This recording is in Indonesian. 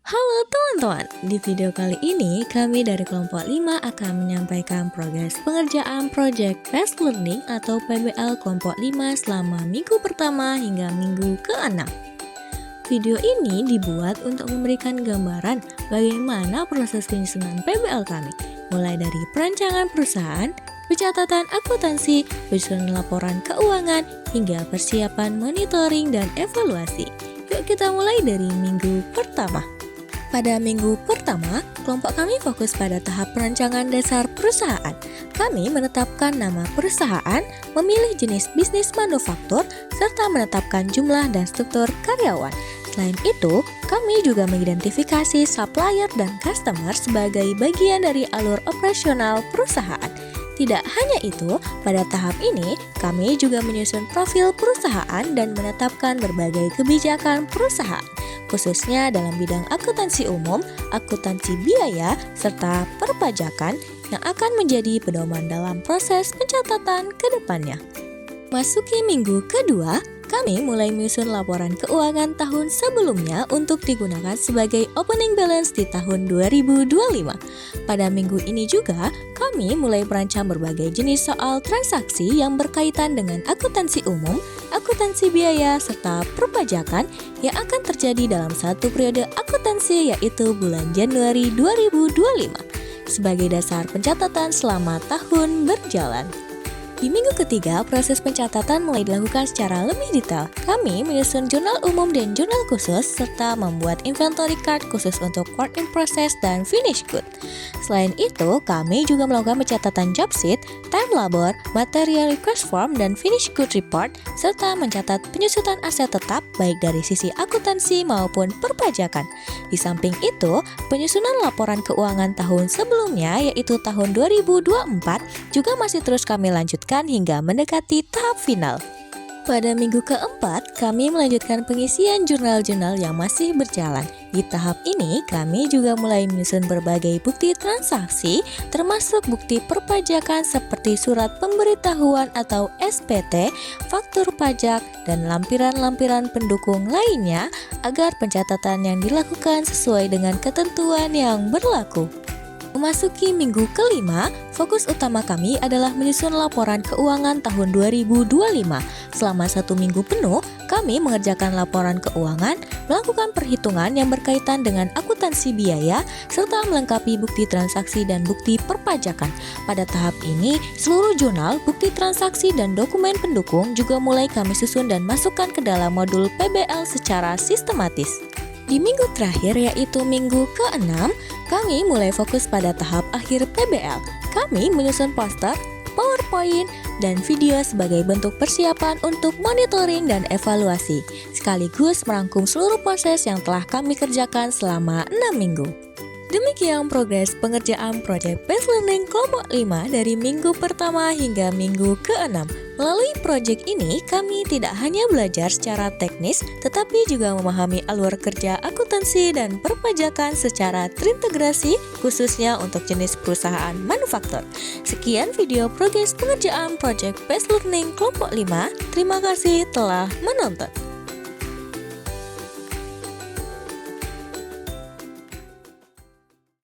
Halo teman-teman, di video kali ini kami dari kelompok 5 akan menyampaikan progres pengerjaan Project Fast Learning atau PBL kelompok 5 selama minggu pertama hingga minggu ke-6. Video ini dibuat untuk memberikan gambaran bagaimana proses penyusunan PBL kami, mulai dari perancangan perusahaan, pencatatan akuntansi, penyusunan laporan keuangan, hingga persiapan monitoring dan evaluasi. Yuk kita mulai dari minggu pertama. Pada minggu pertama, kelompok kami fokus pada tahap perancangan dasar perusahaan. Kami menetapkan nama perusahaan, memilih jenis bisnis manufaktur, serta menetapkan jumlah dan struktur karyawan. Selain itu, kami juga mengidentifikasi supplier dan customer sebagai bagian dari alur operasional perusahaan. Tidak hanya itu, pada tahap ini kami juga menyusun profil perusahaan dan menetapkan berbagai kebijakan perusahaan, khususnya dalam bidang akuntansi umum, akuntansi biaya, serta perpajakan yang akan menjadi pedoman dalam proses pencatatan ke depannya. Masuki minggu kedua, kami mulai menyusun laporan keuangan tahun sebelumnya untuk digunakan sebagai opening balance di tahun 2025. Pada minggu ini juga, kami mulai merancang berbagai jenis soal transaksi yang berkaitan dengan akuntansi umum, akuntansi biaya, serta perpajakan yang akan terjadi dalam satu periode akuntansi yaitu bulan Januari 2025 sebagai dasar pencatatan selama tahun berjalan. Di minggu ketiga, proses pencatatan mulai dilakukan secara lebih detail. Kami menyusun jurnal umum dan jurnal khusus, serta membuat inventory card khusus untuk work in process dan finish good. Selain itu, kami juga melakukan pencatatan job sheet, time labor, material request form, dan finish good report, serta mencatat penyusutan aset tetap baik dari sisi akuntansi maupun perpajakan. Di samping itu, penyusunan laporan keuangan tahun sebelumnya, yaitu tahun 2024, juga masih terus kami lanjutkan hingga mendekati tahap final. Pada minggu keempat, kami melanjutkan pengisian jurnal-jurnal yang masih berjalan. Di tahap ini, kami juga mulai menyusun berbagai bukti transaksi, termasuk bukti perpajakan seperti surat pemberitahuan atau SPT, faktur pajak, dan lampiran-lampiran pendukung lainnya agar pencatatan yang dilakukan sesuai dengan ketentuan yang berlaku. Memasuki minggu kelima, fokus utama kami adalah menyusun laporan keuangan tahun 2025. Selama 1 minggu penuh, kami mengerjakan laporan keuangan, melakukan perhitungan yang berkaitan dengan akuntansi biaya, serta melengkapi bukti transaksi dan bukti perpajakan. Pada tahap ini, seluruh jurnal, bukti transaksi, dan dokumen pendukung juga mulai kami susun dan masukkan ke dalam modul PBL secara sistematis. Di minggu terakhir, yaitu minggu ke-6, kami mulai fokus pada tahap akhir PBL. Kami menyusun poster, PowerPoint, dan video sebagai bentuk persiapan untuk monitoring dan evaluasi, sekaligus merangkum seluruh proses yang telah kami kerjakan selama 6 minggu. Demikian progres pengerjaan Project Fast Learning kelompok 5 dari minggu pertama hingga minggu ke-6. Melalui proyek ini, kami tidak hanya belajar secara teknis, tetapi juga memahami alur kerja akuntansi dan perpajakan secara terintegrasi, khususnya untuk jenis perusahaan manufaktur. Sekian video progres pengerjaan Project Fast Learning kelompok 5. Terima kasih telah menonton.